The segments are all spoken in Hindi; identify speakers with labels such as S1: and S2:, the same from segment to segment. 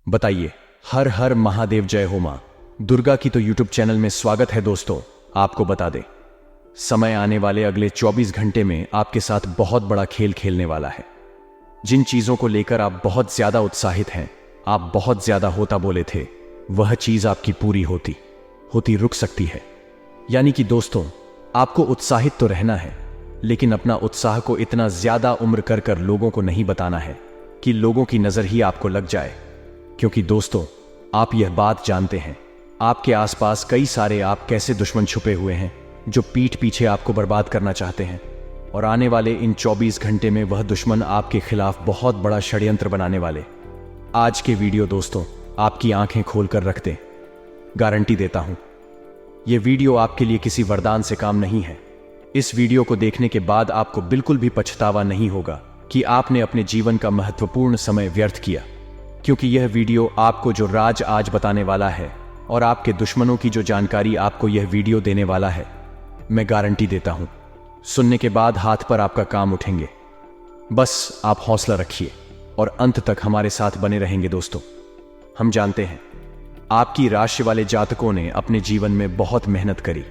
S1: बताइए। हर हर महादेव, जय हो मां दुर्गा की। तो यूट्यूब चैनल में स्वागत है दोस्तों। आपको बता दें, समय आने वाले अगले 24 घंटे में आपके साथ बहुत बड़ा खेल खेलने वाला है। जिन चीजों को लेकर आप बहुत ज्यादा उत्साहित हैं, आप बहुत ज्यादा होता बोले थे, वह चीज आपकी पूरी होती रुक सकती है। यानी कि दोस्तों, आपको उत्साहित तो रहना है, लेकिन अपना उत्साह को इतना ज्यादा उम्र कर लोगों को नहीं बताना है कि लोगों की नजर ही आपको लग जाए। क्योंकि दोस्तों, आप यह बात जानते हैं, आपके आसपास कई सारे आप कैसे दुश्मन छुपे हुए हैं जो पीठ पीछे आपको बर्बाद करना चाहते हैं। और आने वाले इन 24 घंटे में वह दुश्मन आपके खिलाफ बहुत बड़ा षड्यंत्र बनाने वाले। आज के वीडियो दोस्तों आपकी आंखें खोलकर रख दे। गारंटी देता हूं, यह वीडियो आपके लिए किसी वरदान से काम नहीं है। इस वीडियो को देखने के बाद आपको बिल्कुल भी पछतावा नहीं होगा कि आपने अपने जीवन का महत्वपूर्ण समय व्यर्थ किया। क्योंकि यह वीडियो आपको जो राज आज बताने वाला है और आपके दुश्मनों की जो जानकारी आपको यह वीडियो देने वाला है, मैं गारंटी देता हूं, सुनने के बाद हाथ पर आपका काम उठेंगे। बस आप हौसला रखिए और अंत तक हमारे साथ बने रहेंगे दोस्तों। हम जानते हैं, आपकी राशि वाले जातकों ने अपने जीवन में बहुत मेहनत करी।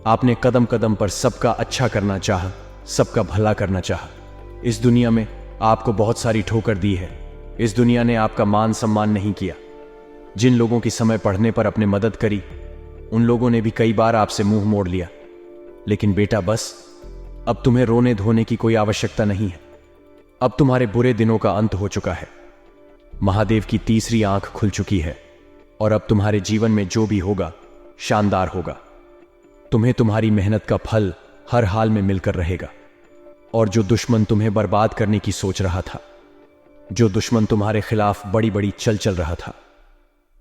S1: आपने कदम कदम पर सबका अच्छा करना चाहा, सबका भला करना चाहा। इस दुनिया में आपको बहुत सारी ठोकर दी है। इस दुनिया ने आपका मान सम्मान नहीं किया। जिन लोगों की समय पढ़ने पर अपने मदद करी, उन लोगों ने भी कई बार आपसे मुंह मोड़ लिया। लेकिन बेटा, बस अब तुम्हें रोने धोने की कोई आवश्यकता नहीं है। अब तुम्हारे बुरे दिनों का अंत हो चुका है। महादेव की तीसरी आंख खुल चुकी है और अब तुम्हारे जीवन में जो भी होगा, शानदार होगा। तुम्हें तुम्हारी मेहनत का फल हर हाल में मिलकर रहेगा। और जो दुश्मन तुम्हें बर्बाद करने की सोच रहा था, जो दुश्मन तुम्हारे खिलाफ बड़ी बड़ी चल रहा था,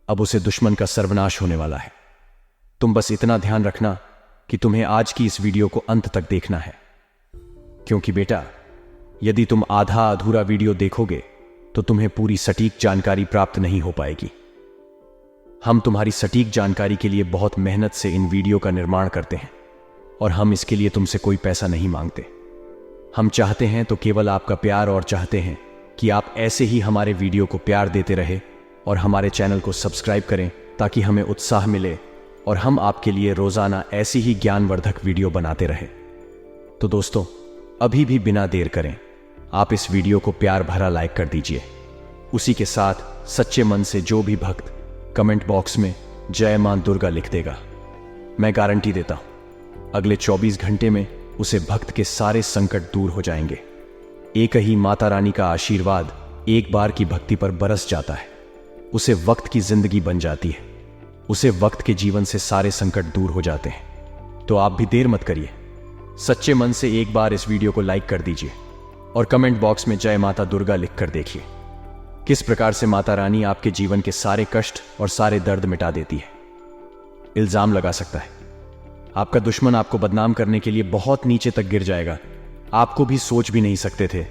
S1: अब उसे दुश्मन का सर्वनाश होने वाला है। तुम बस इतना ध्यान रखना कि तुम्हें आज की इस वीडियो को अंत तक देखना है। क्योंकि बेटा, यदि तुम आधा अधूरा वीडियो देखोगे तो तुम्हें पूरी सटीक जानकारी प्राप्त नहीं हो पाएगी। हम तुम्हारी सटीक जानकारी के लिए बहुत मेहनत से इन वीडियो का निर्माण करते हैं और हम इसके लिए तुमसे कोई पैसा नहीं मांगते। हम चाहते हैं तो केवल आपका प्यार और चाहते हैं कि आप ऐसे ही हमारे वीडियो को प्यार देते रहे और हमारे चैनल को सब्सक्राइब करें, ताकि हमें उत्साह मिले और हम आपके लिए रोजाना ऐसी ही ज्ञानवर्धक वीडियो बनाते रहे। तो दोस्तों, अभी भी बिना देर करें आप इस वीडियो को प्यार भरा लाइक कर दीजिए। उसी के साथ सच्चे मन से जो भी भक्त कमेंट बॉक्स में जय मां दुर्गा लिख देगा, मैं गारंटी देता हूं अगले 24 घंटे में उसे भक्त के सारे संकट दूर हो जाएंगे। एक ही माता रानी का आशीर्वाद एक बार की भक्ति पर बरस जाता है, उसे वक्त की जिंदगी बन जाती है। उसे वक्त के जीवन से सारे संकट दूर हो जाते हैं। तो आप भी देर मत करिए, सच्चे मन से एक बार इस वीडियो को लाइक कर दीजिए और कमेंट बॉक्स में जय माता दुर्गा लिखकर देखिए किस प्रकार से माता रानी आपके जीवन के सारे कष्ट और सारे दर्द मिटा देती है। इल्जाम लगा सकता है, आपका दुश्मन आपको बदनाम करने के लिए बहुत नीचे तक गिर जाएगा। आपको भी सोच भी नहीं सकते थे।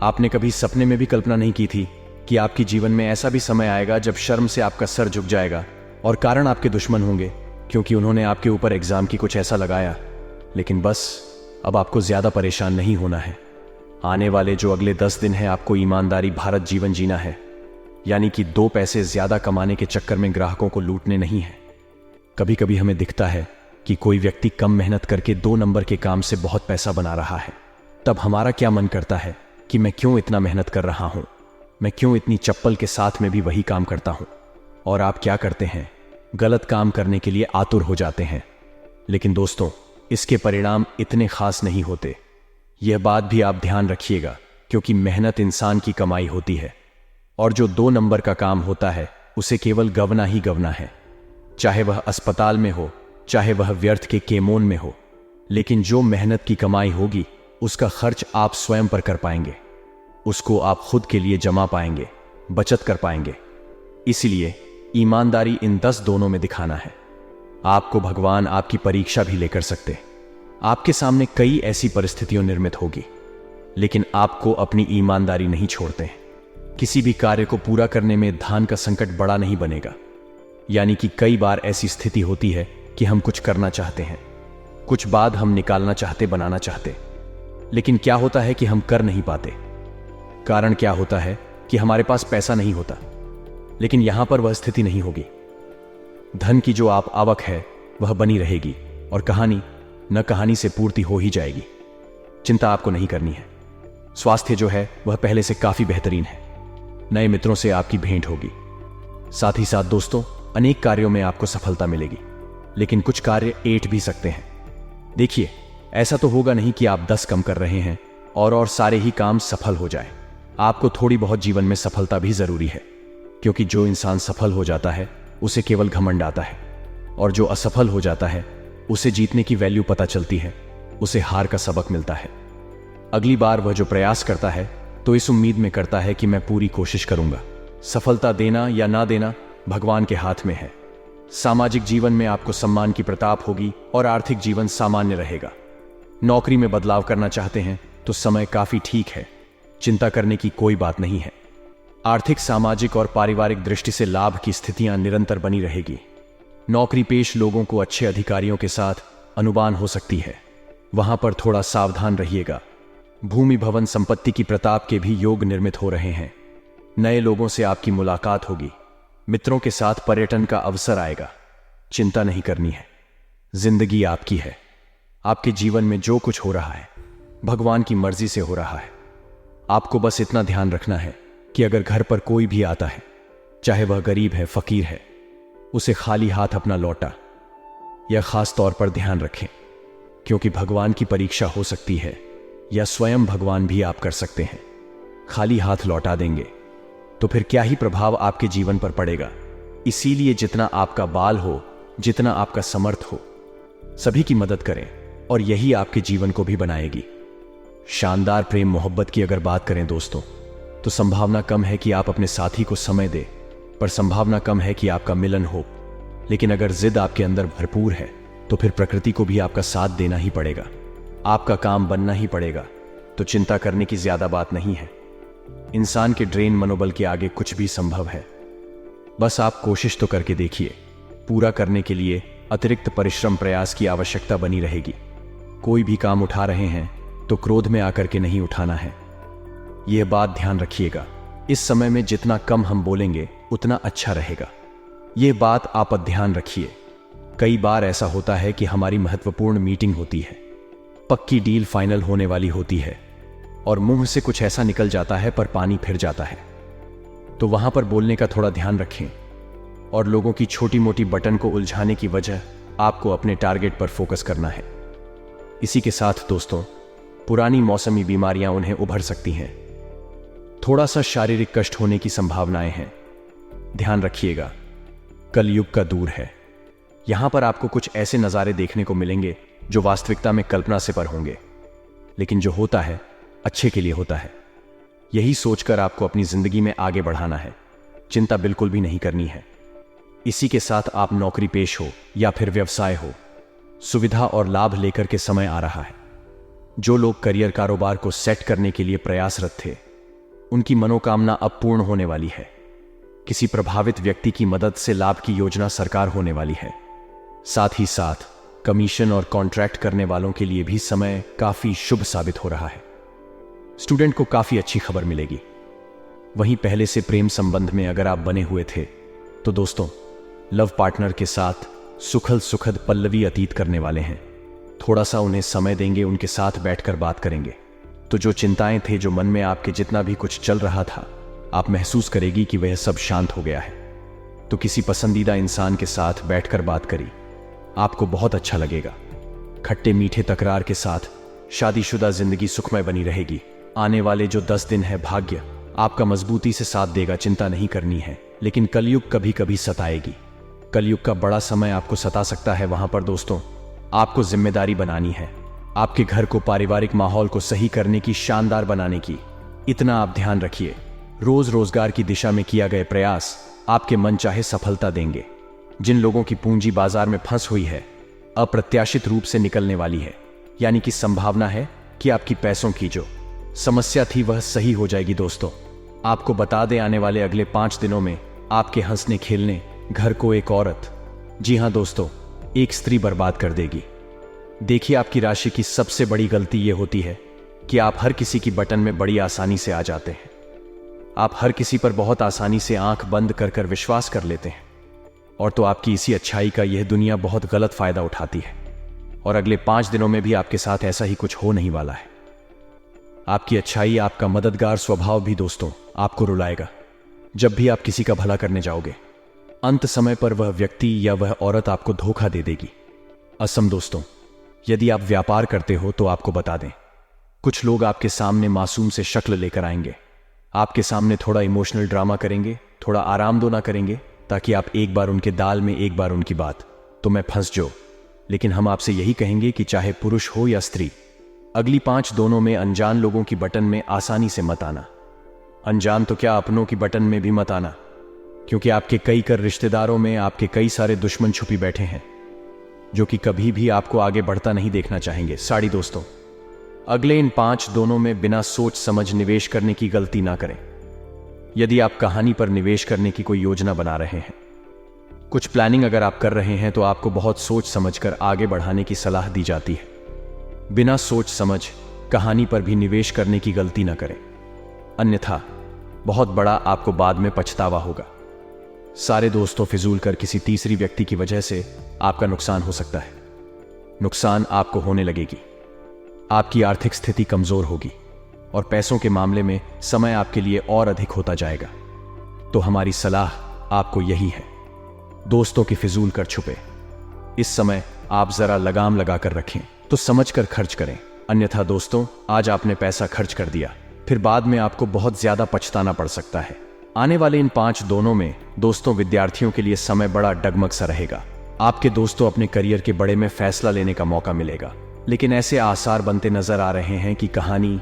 S1: आपने कभी सपने में भी कल्पना नहीं की थी कि आपके जीवन में ऐसा भी समय आएगा जब शर्म से आपका सर झुक जाएगा और कारण आपके दुश्मन होंगे, क्योंकि उन्होंने आपके ऊपर एग्जाम की कुछ ऐसा लगाया। लेकिन बस अब आपको ज्यादा परेशान नहीं होना है। आने वाले जो अगले 10 दिन हैं, आपको ईमानदारी भारत जीवन जीना है। यानी कि 2 पैसे ज्यादा कमाने के चक्कर में ग्राहकों को लूटने नहीं है। कभी कभी हमें दिखता है कि कोई व्यक्ति कम मेहनत करके 2 नंबर के काम से बहुत पैसा बना रहा है। तब हमारा क्या मन करता है कि मैं क्यों इतना मेहनत कर रहा हूं, मैं क्यों इतनी चप्पल के साथ में भी वही काम करता हूं। और आप क्या करते हैं, गलत काम करने के लिए आतुर हो जाते हैं। लेकिन दोस्तों, इसके परिणाम इतने खास नहीं होते। यह बात भी आप ध्यान रखिएगा, क्योंकि मेहनत इंसान की कमाई होती है और जो 2 नंबर का काम होता है उसे केवल गवना ही गवना है। चाहे वह अस्पताल में हो, चाहे वह व्यर्थ के केमोन में हो, लेकिन जो मेहनत की कमाई होगी उसका खर्च आप स्वयं पर कर पाएंगे। उसको आप खुद के लिए जमा पाएंगे, बचत कर पाएंगे। इसलिए ईमानदारी इन 10 दोनों में दिखाना है। आपको भगवान आपकी परीक्षा भी लेकर सकते। आपके सामने कई ऐसी परिस्थितियां निर्मित होगी, लेकिन आपको अपनी ईमानदारी नहीं छोड़ते हैं। किसी भी कार्य को पूरा करने में धन का संकट बड़ा नहीं बनेगा। यानी कि कई बार ऐसी स्थिति होती है कि हम कुछ करना चाहते हैं, कुछ बाद हम निकालना चाहते, बनाना चाहते, लेकिन क्या होता है कि हम कर नहीं पाते। कारण क्या होता है कि हमारे पास पैसा नहीं होता। लेकिन यहां पर वह स्थिति नहीं होगी। धन की जो आप आवक है वह बनी रहेगी और कहानी न कहानी से पूर्ति हो ही जाएगी। चिंता आपको नहीं करनी है। स्वास्थ्य जो है वह पहले से काफी बेहतरीन है। नए मित्रों से आपकी भेंट होगी। साथ ही साथ दोस्तों, अनेक कार्यों में आपको सफलता मिलेगी, लेकिन कुछ कार्य ऐंठ भी सकते हैं। देखिए, ऐसा तो होगा नहीं कि आप 10 कम कर रहे हैं और सारे ही काम सफल हो जाए। आपको थोड़ी बहुत जीवन में सफलता भी जरूरी है, क्योंकि जो इंसान सफल हो जाता है उसे केवल घमंड आता है, और जो असफल हो जाता है उसे जीतने की वैल्यू पता चलती है, उसे हार का सबक मिलता है। अगली बार वह जो प्रयास करता है तो इस उम्मीद में करता है कि मैं पूरी कोशिश करूंगा। सफलता देना या ना देना भगवान के हाथ में है। सामाजिक जीवन में आपको सम्मान की प्रताप होगी और आर्थिक जीवन सामान्य रहेगा। नौकरी में बदलाव करना चाहते हैं तो समय काफी ठीक है। चिंता करने की कोई बात नहीं है। आर्थिक, सामाजिक और पारिवारिक दृष्टि से लाभ की स्थितियां निरंतर बनी रहेगी। नौकरी पेश लोगों को अच्छे अधिकारियों के साथ अनुबान हो सकती है, वहां पर थोड़ा सावधान रहिएगा। भूमि, भवन, संपत्ति की प्रताप के भी योग निर्मित हो रहे हैं। नए लोगों से आपकी मुलाकात होगी। मित्रों के साथ पर्यटन का अवसर आएगा। चिंता नहीं करनी है। जिंदगी आपकी है। आपके जीवन में जो कुछ हो रहा है भगवान की मर्जी से हो रहा है। आपको बस इतना ध्यान रखना है कि अगर घर पर कोई भी आता है, चाहे वह गरीब है, फकीर है, उसे खाली हाथ अपना लौटा। यह खास तौर पर ध्यान रखें, क्योंकि भगवान की परीक्षा हो सकती है या स्वयं भगवान भी आप कर सकते हैं। खाली हाथ लौटा देंगे तो फिर क्या ही प्रभाव आपके जीवन पर पड़ेगा। इसीलिए जितना आपका बाल हो, जितना आपका समर्थ हो, सभी की मदद करें, और यही आपके जीवन को भी बनाएगी। शानदार प्रेम मोहब्बत की अगर बात करें दोस्तों, तो संभावना कम है कि आप अपने साथी को समय दें, पर संभावना कम है कि आपका मिलन हो। लेकिन अगर जिद आपके अंदर भरपूर है तो फिर प्रकृति को भी आपका साथ देना ही पड़ेगा। आपका काम बनना ही पड़ेगा। तो चिंता करने की ज्यादा बात नहीं है। इंसान के ड्रेन मनोबल के आगे कुछ भी संभव है। बस आप कोशिश तो करके देखिए। पूरा करने के लिए अतिरिक्त परिश्रम, प्रयास की आवश्यकता बनी रहेगी। कोई भी काम उठा रहे हैं तो क्रोध में आकर के नहीं उठाना है। यह बात ध्यान रखिएगा। इस समय में जितना कम हम बोलेंगे उतना अच्छा रहेगा। यह बात आप ध्यान रखिए। कई बार ऐसा होता है कि हमारी महत्वपूर्ण मीटिंग होती है, पक्की डील फाइनल होने वाली होती है, और मुंह से कुछ ऐसा निकल जाता है पर पानी फिर जाता है। तो वहां पर बोलने का थोड़ा ध्यान रखें, और लोगों की छोटी मोटी बटन को उलझाने की वजह आपको अपने टारगेट पर फोकस करना है। इसी के साथ दोस्तों, पुरानी मौसमी बीमारियां उन्हें उभर सकती हैं। थोड़ा सा शारीरिक कष्ट होने की संभावनाएं हैं। ध्यान रखिएगा, कलयुग का दूर है। यहां पर आपको कुछ ऐसे नजारे देखने को मिलेंगे जो वास्तविकता में कल्पना से पर होंगे, लेकिन जो होता है अच्छे के लिए होता है। यही सोचकर आपको अपनी जिंदगी में आगे बढ़ाना है। चिंता बिल्कुल भी नहीं करनी है। इसी के साथ आप नौकरी पेश हो या फिर व्यवसाय हो, सुविधा और लाभ लेकर के समय आ रहा है। जो लोग करियर, कारोबार को सेट करने के लिए प्रयासरत थे, उनकी मनोकामना अब पूर्ण होने वाली है। किसी प्रभावित व्यक्ति की मदद से लाभ की योजना साकार होने वाली है। साथ ही साथ कमीशन और कॉन्ट्रैक्ट करने वालों के लिए भी समय काफी शुभ साबित हो रहा है। स्टूडेंट को काफी अच्छी खबर मिलेगी। वहीं पहले से प्रेम संबंध में अगर आप बने हुए थे तो दोस्तों, लव पार्टनर के साथ सुखद पल्लवी अतीत करने वाले हैं। थोड़ा सा उन्हें समय देंगे, उनके साथ बैठकर बात करेंगे, तो जो चिंताएं थे, जो मन में आपके जितना भी कुछ चल रहा था, आप महसूस करेगी कि वह सब शांत हो गया है। तो किसी पसंदीदा इंसान के साथ बैठकर बात करी, आपको बहुत अच्छा लगेगा। खट्टे मीठे तकरार के साथ शादीशुदा जिंदगी सुखमय बनी रहेगी। आने वाले जो 10 दिन है, भाग्य आपका मजबूती से साथ देगा। चिंता नहीं करनी है। लेकिन कलयुग कभी कभी सताएगी। कलयुग का बड़ा समय आपको सता सकता है। वहां पर दोस्तों, आपको जिम्मेदारी बनानी है। आपके घर को, पारिवारिक माहौल को सही करने की, शानदार बनाने की। इतना आप ध्यान रखिए। रोज रोजगार की दिशा में किया गए प्रयास आपके मन चाहे सफलता देंगे। जिन लोगों की पूंजी बाजार में फंस हुई है, अप्रत्याशित रूप से निकलने वाली है। यानी कि संभावना है कि आपकी पैसों की जो समस्या थी वह सही हो जाएगी। दोस्तों, आपको बता दें, आने वाले अगले 5 दिनों में आपके हंसने खेलने घर को एक औरत, जी हां दोस्तों, एक स्त्री बर्बाद कर देगी। देखिए, आपकी राशि की सबसे बड़ी गलती यह होती है कि आप हर किसी की बटन में बड़ी आसानी से आ जाते हैं। आप हर किसी पर बहुत आसानी से आंख बंद कर कर विश्वास कर लेते हैं, और तो आपकी इसी अच्छाई का यह दुनिया बहुत गलत फायदा उठाती है। और अगले 5 दिनों में भी आपके साथ ऐसा ही कुछ हो नहीं वाला है। आपकी अच्छाई, आपका मददगार स्वभाव भी दोस्तों आपको रुलाएगा जब भी आप किसी का भला करने जाओगे। अंत समय पर वह व्यक्ति या वह औरत आपको धोखा दे देगी। असम दोस्तों, यदि आप व्यापार करते हो तो आपको बता दें, कुछ लोग आपके सामने मासूम से शक्ल लेकर आएंगे, आपके सामने थोड़ा इमोशनल ड्रामा करेंगे, थोड़ा आराम दोना करेंगे, ताकि आप एक बार उनके दाल में एक बार उनकी बात तो मैं फंस जाओ। लेकिन हम आपसे यही कहेंगे कि चाहे पुरुष हो या स्त्री, अगली 5 दोनों में अनजान लोगों की बटन में आसानी से मत आना। अनजान तो क्या, अपनों की बटन में भी मत आना, क्योंकि आपके कई कर रिश्तेदारों में आपके कई सारे दुश्मन छुपी बैठे हैं, जो कि कभी भी आपको आगे बढ़ता नहीं देखना चाहेंगे। साड़ी दोस्तों, अगले इन 5 दोनों में बिना सोच समझ निवेश करने की गलती ना करें। यदि आप कहानी पर निवेश करने की कोई योजना बना रहे हैं, कुछ प्लानिंग अगर आप कर रहे हैं, तो आपको बहुत सोच समझकर आगे बढ़ाने की सलाह दी जाती है। बिना सोच समझ कहानी पर भी निवेश करने की गलती ना करें, अन्यथा बहुत बड़ा आपको बाद में पछतावा होगा। सारे दोस्तों, फिजूल कर किसी तीसरी व्यक्ति की वजह से आपका नुकसान हो सकता है। नुकसान आपको होने लगेगी, आपकी आर्थिक स्थिति कमजोर होगी, और पैसों के मामले में समय आपके लिए और अधिक होता जाएगा। तो हमारी सलाह आपको यही है, दोस्तों की फिजूल कर छुपे। इस समय आप जरा लगाम लगाकर रखें तो समझकर खर्च करें, अन्यथा दोस्तों आज आपने पैसा खर्च कर दिया, फिर बाद में आपको बहुत ज्यादा पछताना पड़ सकता है। आने वाले इन 5 दोनों में दोस्तों विद्यार्थियों के लिए समय बड़ा डगमग सा रहेगा। आपके दोस्तों अपने करियर के बड़े में फैसला लेने का मौका मिलेगा, लेकिन ऐसे आसार बनते नजर आ रहे हैं कि कहानी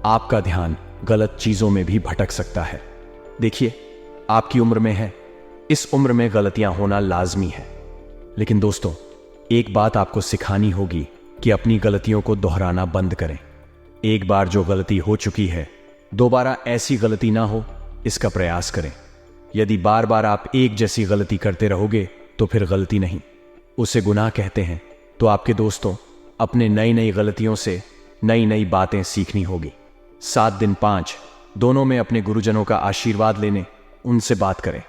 S1: आपका ध्यान गलत चीजों में भी भटक सकता है। देखिए, आपकी उम्र में है, इस उम्र में गलतियां होना लाजमी है, लेकिन दोस्तों एक बात आपको सिखानी होगी कि अपनी गलतियों को दोहराना बंद करें। एक बार जो गलती हो चुकी है, दोबारा ऐसी गलती ना हो, इसका प्रयास करें। यदि बार बार आप एक जैसी गलती करते रहोगे तो फिर गलती नहीं, उसे गुनाह कहते हैं। तो आपके दोस्तों अपने नई नई गलतियों से नई नई बातें सीखनी होगी। 7 दिन 5 दोनों में अपने गुरुजनों का आशीर्वाद लेने, उनसे बात करें,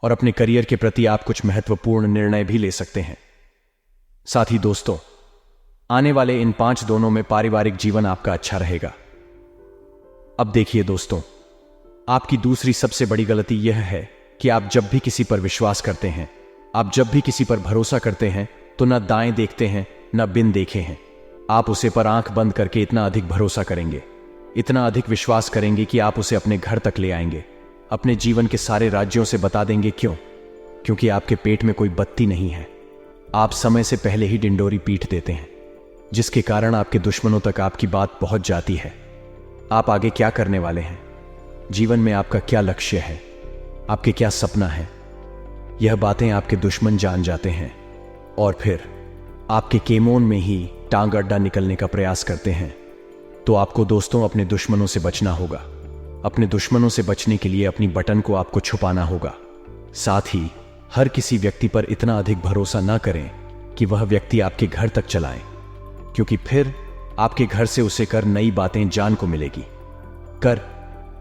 S1: और अपने करियर के प्रति आप कुछ महत्वपूर्ण निर्णय भी ले सकते हैं। साथ ही दोस्तों, आने वाले इन 5 दोनों में पारिवारिक जीवन आपका अच्छा रहेगा। अब देखिए दोस्तों, आपकी दूसरी सबसे बड़ी गलती यह है कि आप जब भी किसी पर विश्वास करते हैं, आप जब भी किसी पर भरोसा करते हैं, तो न दाएं देखते हैं न बिन देखे हैं। आप उसे पर आंख बंद करके इतना अधिक भरोसा करेंगे, इतना अधिक विश्वास करेंगे कि आप उसे अपने घर तक ले आएंगे, अपने जीवन के सारे राज्यों से बता देंगे। क्यों? क्योंकि आपके पेट में कोई बत्ती नहीं है। आप समय से पहले ही डिंडोरी पीट देते हैं, जिसके कारण आपके दुश्मनों तक आपकी बात पहुंच जाती है। आप आगे क्या करने वाले हैं, जीवन में आपका क्या लक्ष्य है, आपके क्या सपना है, यह बातें आपके दुश्मन जान जाते हैं, और फिर आपके केमोन में ही टांग अड्डा निकलने का प्रयास करते हैं। तो आपको दोस्तों अपने दुश्मनों से बचना होगा। अपने दुश्मनों से बचने के लिए अपनी बटन को आपको छुपाना होगा। साथ ही हर किसी व्यक्ति पर इतना अधिक भरोसा ना करें कि वह व्यक्ति आपके घर तक चलाए, क्योंकि फिर आपके घर से उसे कर नई बातें जान को मिलेगी, कर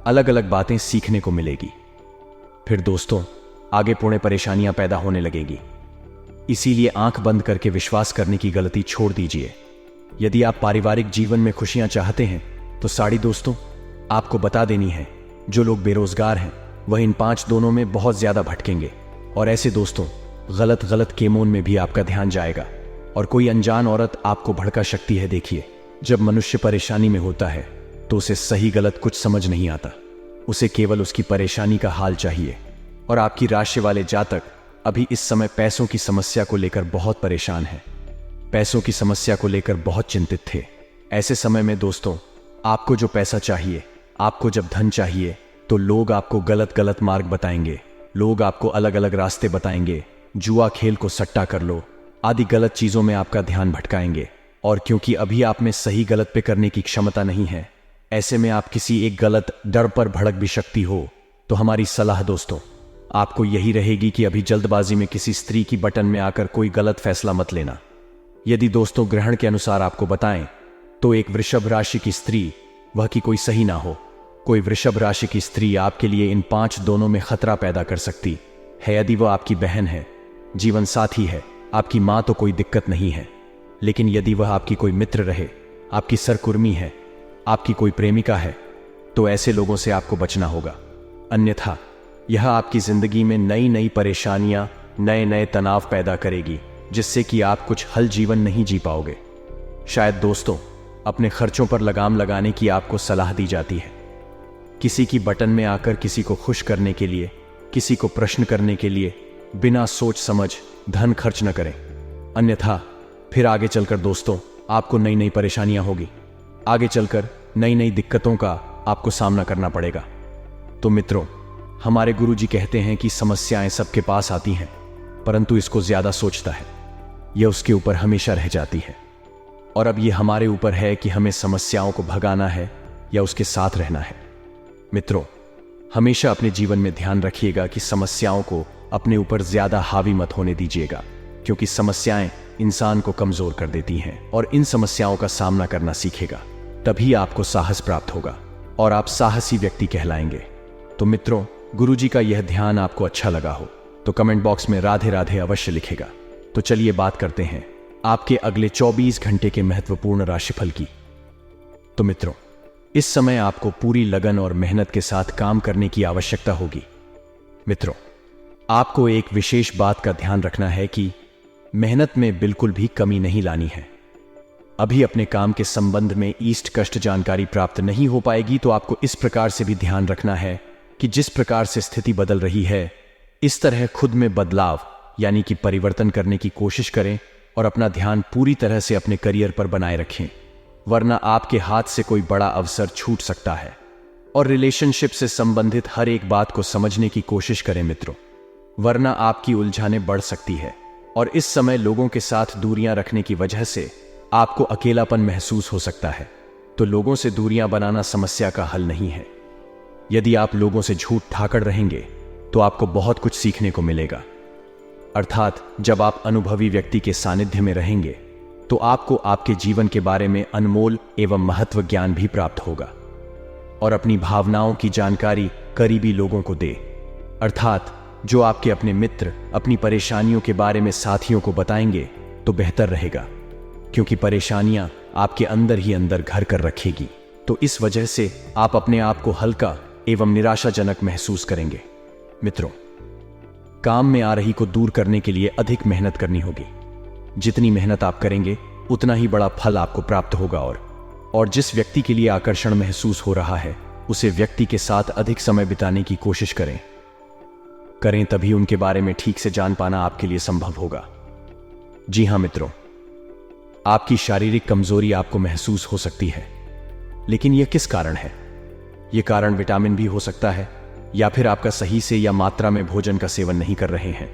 S1: अलग अलग बातें सीखने को मिलेगी। फिर दोस्तों आगे पुणे परेशानियां पैदा होने लगेगी। इसीलिए आंख बंद करके विश्वास करने की गलती छोड़ दीजिए। यदि आप पारिवारिक जीवन में खुशियां चाहते हैं, तो साड़ी दोस्तों आपको बता देनी है, जो लोग बेरोजगार हैं वह इन 5 दोनों में बहुत ज्यादा भटकेंगे, और ऐसे दोस्तों गलत गलत केमोन में भी आपका ध्यान जाएगा, और कोई अनजान औरत आपको भड़का सकती है। देखिए, जब मनुष्य परेशानी में होता है तो उसे सही गलत कुछ समझ नहीं आता, उसे केवल उसकी परेशानी का हाल चाहिए। और आपकी राशि वाले जातक अभी इस समय पैसों की समस्या को लेकर बहुत परेशान हैं, पैसों की समस्या को लेकर बहुत चिंतित थे। ऐसे समय में दोस्तों आपको जो पैसा चाहिए, आपको जब धन चाहिए, तो लोग आपको गलत गलत मार्ग बताएंगे, लोग आपको अलग अलग रास्ते बताएंगे, जुआ खेल को सट्टा कर लो आदि गलत चीजों में आपका ध्यान भटकाएंगे। और क्योंकि अभी आप में सही गलत पे करने की क्षमता नहीं है, ऐसे में आप किसी एक गलत डर पर भड़क भी सकती हो। तो हमारी सलाह दोस्तों आपको यही रहेगी कि अभी जल्दबाजी में किसी स्त्री की बटन में आकर कोई गलत फैसला मत लेना। यदि दोस्तों ग्रहण के अनुसार आपको बताएं, तो एक वृषभ राशि की स्त्री, वह की कोई सही ना हो, कोई वृषभ राशि की स्त्री आपके लिए इन 5 दोनों में खतरा पैदा कर सकती है। यदि वह आपकी बहन है, जीवन साथी है, आपकी मां, तो कोई दिक्कत नहीं है। लेकिन यदि वह आपकी कोई मित्र रहे, आपकी सरकुर्मी है, आपकी कोई प्रेमिका है, तो ऐसे लोगों से आपको बचना होगा। अन्यथा यह आपकी जिंदगी में नई नई परेशानियां, नए नए तनाव पैदा करेगी, जिससे कि आप कुछ हल जीवन नहीं जी पाओगे। शायद दोस्तों, अपने खर्चों पर लगाम लगाने की आपको सलाह दी जाती है। किसी की बटन में आकर किसी को खुश करने के लिए, किसी को प्रश्न करने के लिए बिना सोच समझ धन खर्च न करें। अन्यथा फिर आगे चलकर दोस्तों आपको नई नई परेशानियां होगी। आगे चलकर नई नई दिक्कतों का आपको सामना करना पड़ेगा। तो मित्रों, हमारे गुरुजी कहते हैं कि समस्याएं सबके पास आती हैं, परंतु इसको ज्यादा सोचता है, यह उसके ऊपर हमेशा रह जाती है। और अब यह हमारे ऊपर है कि हमें समस्याओं को भगाना है या उसके साथ रहना है। मित्रों, हमेशा अपने जीवन में ध्यान रखिएगा कि समस्याओं को अपने ऊपर ज्यादा हावी मत होने दीजिएगा, क्योंकि समस्याएं इंसान को कमजोर कर देती हैं। और इन समस्याओं का सामना करना सीखेगा, तभी आपको साहस प्राप्त होगा और आप साहसी व्यक्ति कहलाएंगे। तो मित्रों, गुरुजी का यह ध्यान आपको अच्छा लगा हो तो कमेंट बॉक्स में राधे राधे अवश्य लिखेगा। तो चलिए बात करते हैं आपके अगले 24 घंटे के महत्वपूर्ण राशिफल की। तो मित्रों, इस समय आपको पूरी लगन और मेहनत के साथ काम करने की आवश्यकता होगी। मित्रों, आपको एक विशेष बात का ध्यान रखना है कि मेहनत में बिल्कुल भी कमी नहीं लानी है। अभी अपने काम के संबंध में ईस्ट कष्ट जानकारी प्राप्त नहीं हो पाएगी, तो आपको इस प्रकार से भी ध्यान रखना है कि जिस प्रकार से स्थिति बदल रही है, इस तरह खुद में बदलाव यानी कि परिवर्तन करने की कोशिश करें और अपना ध्यान पूरी तरह से अपने करियर पर बनाए रखें, वरना आपके हाथ से कोई बड़ा अवसर छूट सकता है। और रिलेशनशिप से संबंधित हर एक बात को समझने की कोशिश करें मित्रों, वरना आपकी उलझानें बढ़ सकती है। और इस समय लोगों के साथ दूरियां रखने की वजह से आपको अकेलापन महसूस हो सकता है। तो लोगों से दूरियां बनाना समस्या का हल नहीं है। यदि आप लोगों से झूठ ठाकर रहेंगे तो आपको बहुत कुछ सीखने को मिलेगा। अर्थात जब आप अनुभवी व्यक्ति के सानिध्य में रहेंगे तो आपको आपके जीवन के बारे में अनमोल एवं महत्व ज्ञान भी प्राप्त होगा। और अपनी भावनाओं की जानकारी करीबी लोगों को दे, अर्थात जो आपके अपने मित्र अपनी परेशानियों के बारे में साथियों को बताएंगे तो बेहतर रहेगा, क्योंकि परेशानियां आपके अंदर ही अंदर घर कर रखेगी। तो इस वजह से आप अपने आप को हल्का एवं निराशाजनक महसूस करेंगे। मित्रों, काम में आ रही को दूर करने के लिए अधिक मेहनत करनी होगी। जितनी मेहनत आप करेंगे उतना ही बड़ा फल आपको प्राप्त होगा। और जिस व्यक्ति के लिए आकर्षण महसूस हो रहा है, उसे व्यक्ति के साथ अधिक समय बिताने की कोशिश करें, तभी उनके बारे में ठीक से जान पाना आपके लिए संभव होगा। जी हां मित्रों, आपकी शारीरिक कमजोरी आपको महसूस हो सकती है, लेकिन यह किस कारण है? यह कारण विटामिन भी हो सकता है, या फिर आपका सही से या मात्रा में भोजन का सेवन नहीं कर रहे हैं।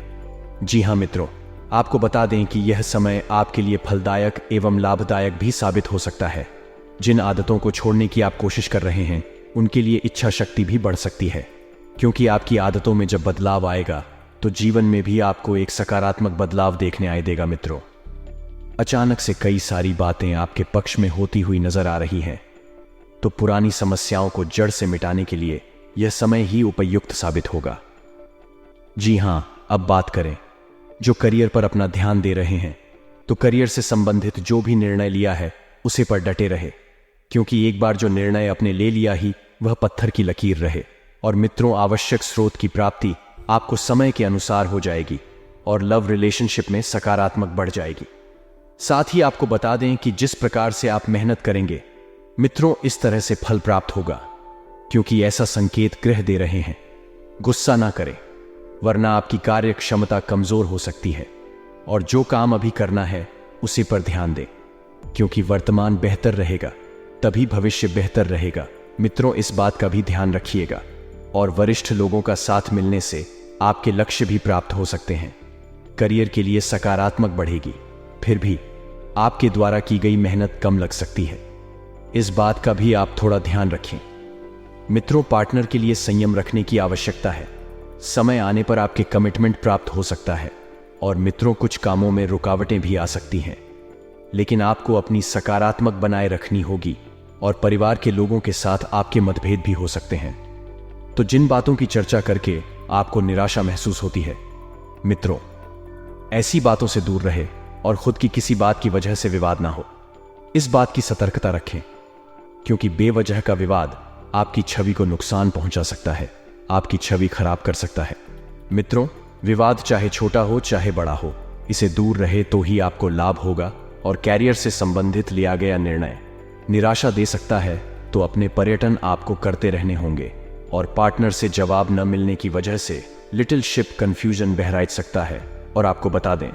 S1: जी हां मित्रों, आपको बता दें कि यह समय आपके लिए फलदायक एवं लाभदायक भी साबित हो सकता है। जिन आदतों को छोड़ने की आप कोशिश कर रहे हैं, उनके लिए इच्छा शक्ति भी बढ़ सकती है, क्योंकि आपकी आदतों में जब बदलाव आएगा तो जीवन में भी आपको एक सकारात्मक बदलाव देखने आए देगा। मित्रों, अचानक से कई सारी बातें आपके पक्ष में होती हुई नजर आ रही हैं, तो पुरानी समस्याओं को जड़ से मिटाने के लिए यह समय ही उपयुक्त साबित होगा। जी हां, अब बात करें जो करियर पर अपना ध्यान दे रहे हैं, तो करियर से संबंधित जो भी निर्णय लिया है उसे पर डटे रहे, क्योंकि एक बार जो निर्णय अपने ले लिया ही वह पत्थर की लकीर रहे। और मित्रों, आवश्यक स्रोत की प्राप्ति आपको समय के अनुसार हो जाएगी और लव रिलेशनशिप में सकारात्मक बढ़ जाएगी। साथ ही आपको बता दें कि जिस प्रकार से आप मेहनत करेंगे मित्रों, इस तरह से फल प्राप्त होगा, क्योंकि ऐसा संकेत ग्रह दे रहे हैं। गुस्सा ना करें, वरना आपकी कार्य क्षमता कमजोर हो सकती है। और जो काम अभी करना है उसी पर ध्यान दें, क्योंकि वर्तमान बेहतर रहेगा तभी भविष्य बेहतर रहेगा। मित्रों, इस बात का भी ध्यान रखिएगा। और वरिष्ठ लोगों का साथ मिलने से आपके लक्ष्य भी प्राप्त हो सकते हैं। करियर के लिए सकारात्मक बढ़ेगी, फिर भी आपके द्वारा की गई मेहनत कम लग सकती है। इस बात का भी आप थोड़ा ध्यान रखें। मित्रों, पार्टनर के लिए संयम रखने की आवश्यकता है। समय आने पर आपके कमिटमेंट प्राप्त हो सकता है। और मित्रों, कुछ कामों में रुकावटें भी आ सकती हैं, लेकिन आपको अपनी सकारात्मक बनाए रखनी होगी और परिवार के लोगों के साथ आपके मतभेद भी हो सकते हैं। तो जिन बातों की चर्चा करके आपको निराशा महसूस होती है, मित्रों, ऐसी बातों से दूर रहे और खुद की किसी बात की वजह से विवाद ना हो। इस बात की सतर्कता रखें, क्योंकि बेवजह का विवाद आपकी छवि को नुकसान पहुंचा सकता है, आपकी छवि खराब कर सकता है। मित्रों, विवाद चाहे छोटा हो चाहे बड़ा हो, इसे दूर रहे तो ही आपको लाभ होगा। और कैरियर से संबंधित लिया गया निर्णय निराशा दे सकता है, तो अपने पर्यटन आपको करते रहने होंगे। और पार्टनर से जवाब न मिलने की वजह से लिटिल शिप कंफ्यूजन बहराइच सकता है। और आपको बता दें,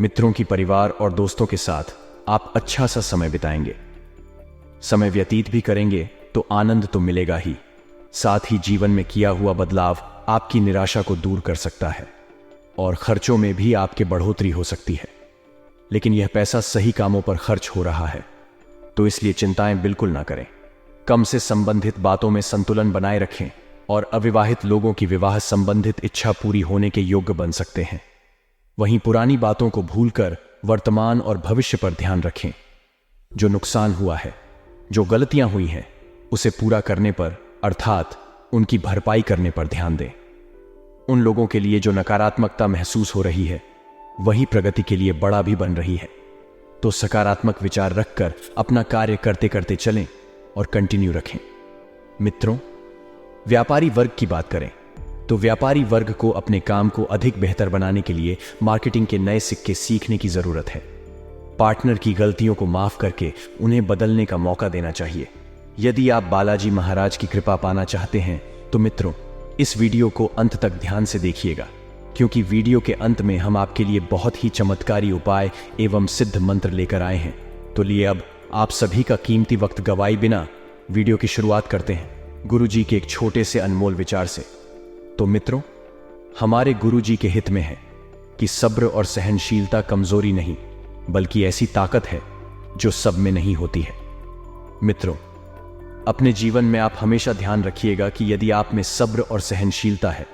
S1: मित्रों की परिवार और दोस्तों के साथ आप अच्छा सा समय बिताएंगे, समय व्यतीत भी करेंगे, तो आनंद तो मिलेगा ही, साथ ही जीवन में किया हुआ बदलाव आपकी निराशा को दूर कर सकता है। और खर्चों में भी आपके बढ़ोतरी हो सकती है, लेकिन यह पैसा सही कामों पर खर्च हो रहा है, तो इसलिए चिंताएं बिल्कुल ना करें। कम से संबंधित बातों में संतुलन बनाए रखें और अविवाहित लोगों की विवाह संबंधित इच्छा पूरी होने के योग्य बन सकते हैं। वहीं पुरानी बातों को भूलकर वर्तमान और भविष्य पर ध्यान रखें। जो नुकसान हुआ है, जो गलतियां हुई हैं, उसे पूरा करने पर, अर्थात उनकी भरपाई करने पर ध्यान दें। उन लोगों के लिए जो नकारात्मकता महसूस हो रही है, वही प्रगति के लिए बड़ा भी बन रही है। तो सकारात्मक विचार रखकर अपना कार्य करते करते चलें और कंटिन्यू रखें। मित्रों, व्यापारी वर्ग की बात करें तो व्यापारी वर्ग को अपने काम को अधिक बेहतर बनाने के लिए मार्केटिंग के नए सिक्के सीखने की जरूरत है। पार्टनर की गलतियों को माफ करके उन्हें बदलने का मौका देना चाहिए। यदि आप बालाजी महाराज की कृपा पाना चाहते हैं तो मित्रों, इस वीडियो को अंत तक ध्यान से देखिएगा, क्योंकि वीडियो के अंत में हम आपके लिए बहुत ही चमत्कारी उपाय एवं सिद्ध मंत्र लेकर आए हैं। तो लिए अब आप सभी का कीमती वक्त गवाए बिना वीडियो की शुरुआत करते हैं गुरुजी के एक छोटे से अनमोल विचार से। तो मित्रों, हमारे गुरुजी के हित में है कि सब्र और सहनशीलता कमजोरी नहीं, बल्कि ऐसी ताकत है जो सब में नहीं होती है। मित्रों, अपने जीवन में आप हमेशा ध्यान रखिएगा कि यदि आप में सब्र और सहनशीलता है,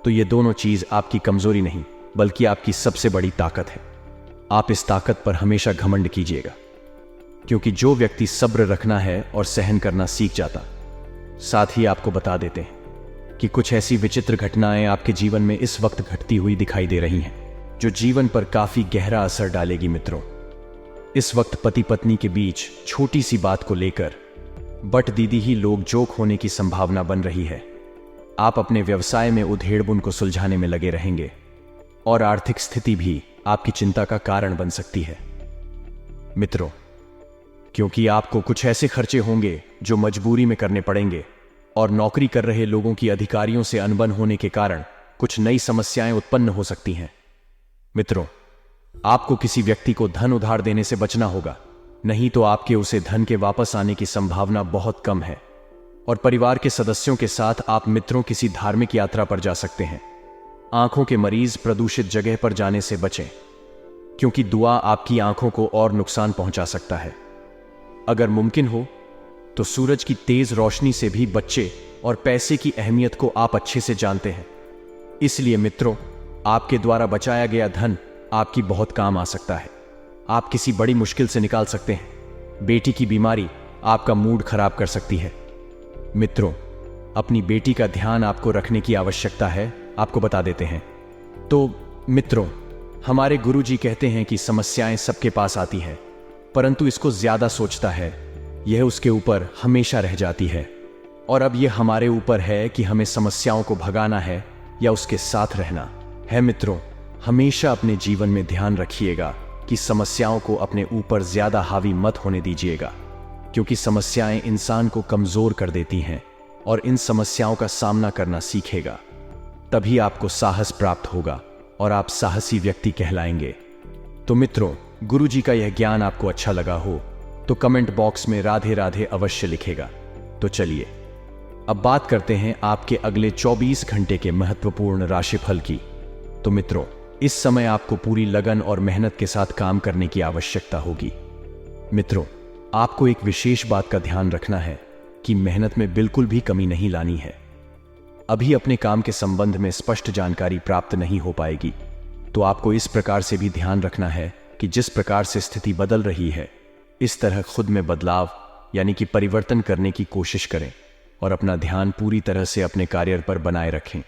S1: तो ये दोनों चीज आपकी कमजोरी नहीं, बल्कि आपकी सबसे बड़ी ताकत है। आप इस ताकत पर हमेशा घमंड कीजिएगा, क्योंकि जो व्यक्ति सब्र रखना है और सहन करना सीख जाता, साथ ही आपको बता देते हैं कि कुछ ऐसी विचित्र घटनाएं आपके जीवन में इस वक्त घटती हुई दिखाई दे रही हैं, जो जीवन पर काफी गहरा असर डालेगी। मित्रों, इस वक्त पति पत्नी के बीच छोटी सी बात को लेकर बट दीदी ही लोग जोक होने की संभावना बन रही है। आप अपने व्यवसाय में उधेड़बुन को सुलझाने में लगे रहेंगे और आर्थिक स्थिति भी आपकी चिंता का कारण बन सकती है। मित्रों, क्योंकि आपको कुछ ऐसे खर्चे होंगे जो मजबूरी में करने पड़ेंगे, और नौकरी कर रहे लोगों की अधिकारियों से अनबन होने के कारण कुछ नई समस्याएं उत्पन्न हो सकती हैं। मित्रों, आपको किसी व्यक्ति को धन उधार देने से बचना होगा, नहीं तो आपके उसे धन के वापस आने की संभावना बहुत कम है। और परिवार के सदस्यों के साथ आप मित्रों किसी धार्मिक यात्रा पर जा सकते हैं। आंखों के मरीज प्रदूषित जगह पर जाने से बचें, क्योंकि दुआ आपकी आंखों को और नुकसान पहुंचा सकता है। अगर मुमकिन हो तो सूरज की तेज रोशनी से भी बच्चे, और पैसे की अहमियत को आप अच्छे से जानते हैं। इसलिए मित्रों, आपके द्वारा बचाया गया धन आपकी बहुत काम आ सकता है। आप किसी बड़ी मुश्किल से निकाल सकते हैं। बेटी की बीमारी आपका मूड खराब कर सकती है। मित्रों, अपनी बेटी का ध्यान आपको रखने की आवश्यकता है, आपको बता देते हैं। तो मित्रों, हमारे गुरुजी कहते हैं कि समस्याएं सबके पास आती है, परंतु इसको ज्यादा सोचता है, यह उसके ऊपर हमेशा रह जाती है। और अब यह हमारे ऊपर है कि हमें समस्याओं को भगाना है या उसके साथ रहना है। मित्रों, हमेशा अपने जीवन में ध्यान रखिएगा कि समस्याओं को अपने ऊपर ज्यादा हावी मत होने दीजिएगा, क्योंकि समस्याएं इंसान को कमजोर कर देती हैं, और इन समस्याओं का सामना करना सीखेगा, तभी आपको साहस प्राप्त होगा और आप साहसी व्यक्ति कहलाएंगे। तो मित्रों, गुरुजी का यह ज्ञान आपको अच्छा लगा हो तो कमेंट बॉक्स में राधे राधे अवश्य लिखेगा। तो चलिए अब बात करते हैं आपके अगले 24 घंटे के महत्वपूर्ण राशिफल की। तो मित्रों, इस समय आपको पूरी लगन और मेहनत के साथ काम करने की आवश्यकता होगी। मित्रों, आपको एक विशेष बात का ध्यान रखना है कि मेहनत में बिल्कुल भी कमी नहीं लानी है। अभी अपने काम के संबंध में स्पष्ट जानकारी प्राप्त नहीं हो पाएगी, तो आपको इस प्रकार से भी ध्यान रखना है कि जिस प्रकार से स्थिति बदल रही है, इस तरह खुद में बदलाव यानी कि परिवर्तन करने की कोशिश करें और अपना ध्यान पूरी तरह से अपने कार्य पर बनाए रखें।